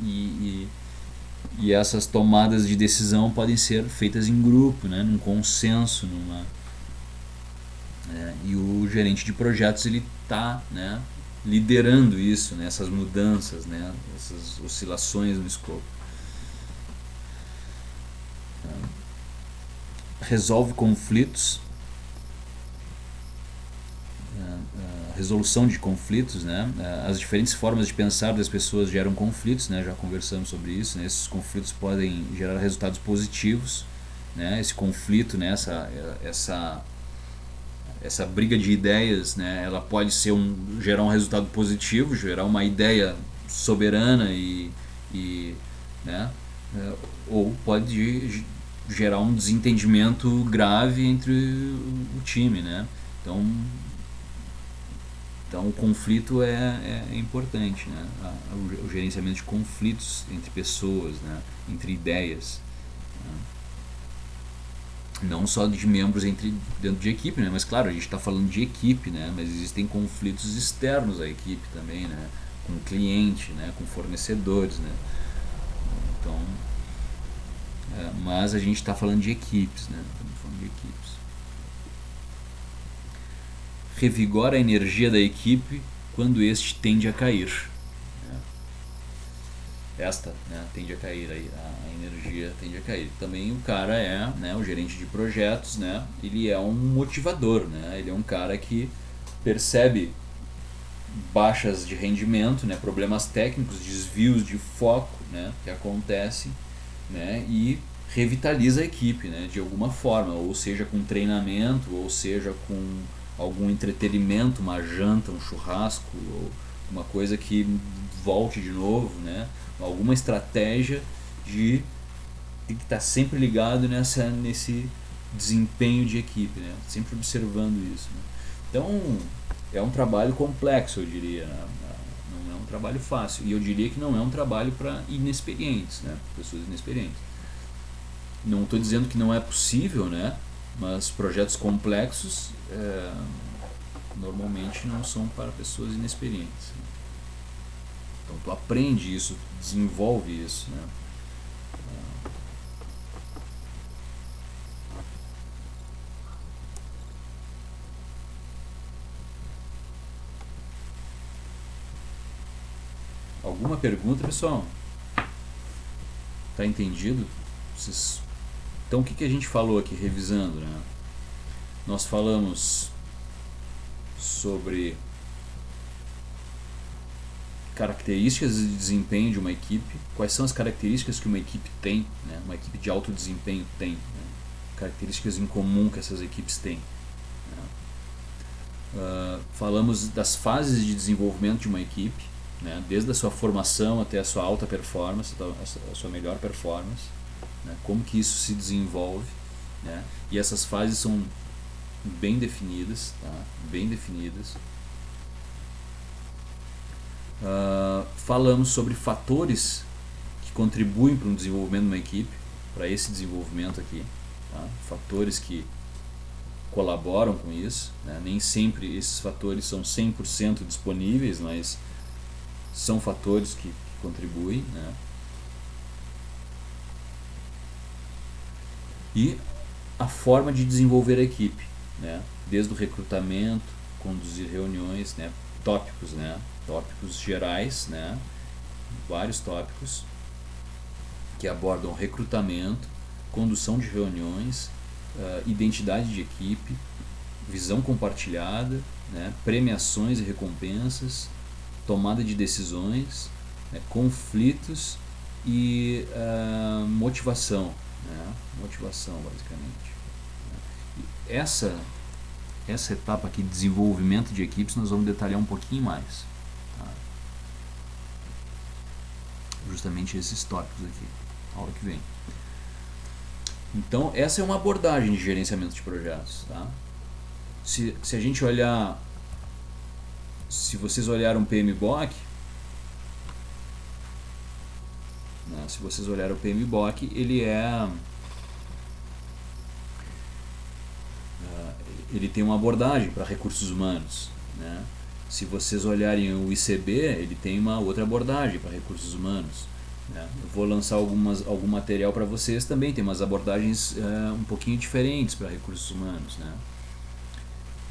A: e essas tomadas de decisão podem ser feitas em grupo, né, num consenso, e o gerente de projetos ele está, né, liderando isso, né, essas mudanças, né, essas oscilações no escopo. Resolve conflitos, resolução de conflitos, né? As diferentes formas de pensar das pessoas geram conflitos, né? Já conversamos sobre isso, né? Esses conflitos podem gerar resultados positivos, né? Esse conflito, né? essa briga de ideias, né, ela pode ser gerar um resultado positivo, gerar uma ideia soberana e né, ou pode gerar um desentendimento grave entre o time, né? Então o conflito é importante, né? O gerenciamento de conflitos entre pessoas, né? Entre ideias, né? Não só de membros dentro de equipe, né? Mas claro, a gente está falando de equipe, né? Mas existem conflitos externos à equipe também, né? Com o cliente, né? Com fornecedores, né? Então, mas a gente está falando de equipes, né? Estamos falando de equipes. Revigora a energia da equipe quando este tende a cair. Esta, né, tende a cair, a energia tende a cair. Também o cara é, né, o gerente de projetos, né, ele é um motivador, né, ele é um cara que percebe baixas de rendimento, né, problemas técnicos, desvios de foco, né, que acontecem, né, e revitaliza a equipe, né, de alguma forma, ou seja com treinamento, ou seja com algum entretenimento, uma janta, um churrasco, ou uma coisa que volte de novo, né, alguma estratégia de que está sempre ligado nesse desempenho de equipe, né, sempre observando isso, né. Então é um trabalho complexo, eu diria, né? Não é um trabalho fácil, e eu diria que não é um trabalho para inexperientes, né, pessoas inexperientes. Não estou dizendo que não é possível, né, mas projetos complexos normalmente não são para pessoas inexperientes. Então tu aprende isso, tu desenvolve isso, né. Alguma pergunta, pessoal? Tá entendido? Então o que a gente falou aqui, revisando, né? Nós falamos sobre características de desempenho de uma equipe. Quais são as características que uma equipe tem, né? Uma equipe de alto desempenho tem, né? Características em comum que essas equipes têm, né? Falamos das fases de desenvolvimento de uma equipe, né? Desde a sua formação até a sua alta performance, a sua melhor performance, né? Como que isso se desenvolve, né? E essas fases são bem definidas, tá? Bem definidas. Falamos sobre fatores que contribuem para um desenvolvimento de uma equipe, para esse desenvolvimento aqui, tá? Fatores que colaboram com isso, né? Nem sempre esses fatores são 100% disponíveis, mas são fatores que contribuem, né? E a forma de desenvolver a equipe, né? Desde o recrutamento, conduzir reuniões, né? Tópicos, né? Tópicos gerais, né? Vários tópicos que abordam recrutamento, condução de reuniões, identidade de equipe, visão compartilhada, né? Premiações e recompensas, tomada de decisões, né? Conflitos e motivação, né? Motivação, basicamente. E essa etapa aqui de desenvolvimento de equipes nós vamos detalhar um pouquinho mais, tá? Justamente esses tópicos aqui, a hora que vem. Então essa é uma abordagem de gerenciamento de projetos, tá? Se a gente olhar, se vocês olharam o PMBOK, né, se vocês olharam o PMBOK, ele tem uma abordagem para recursos humanos, né? Se vocês olharem o ICB, ele tem uma outra abordagem para recursos humanos, né? Eu vou lançar algum material para vocês também, tem umas abordagens um pouquinho diferentes para recursos humanos, né?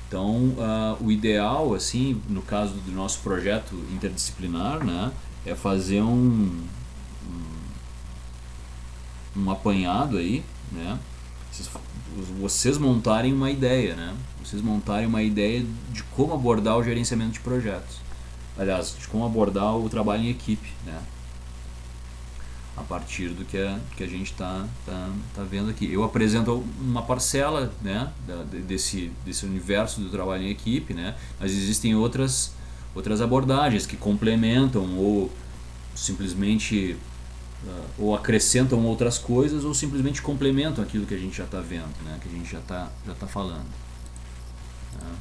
A: Então, o ideal, assim, no caso do nosso projeto interdisciplinar, né, é fazer um apanhado aí, né? Vocês montarem uma ideia, né? Vocês montarem uma ideia de como abordar o gerenciamento de projetos. Aliás, de como abordar o trabalho em equipe, né? a partir do que a gente está vendo aqui. Eu apresento uma parcela, né, desse universo do trabalho em equipe, né, mas existem outras abordagens que complementam ou simplesmente ou acrescentam outras coisas ou simplesmente complementam aquilo que a gente já está vendo, né, que a gente já tá falando. Né.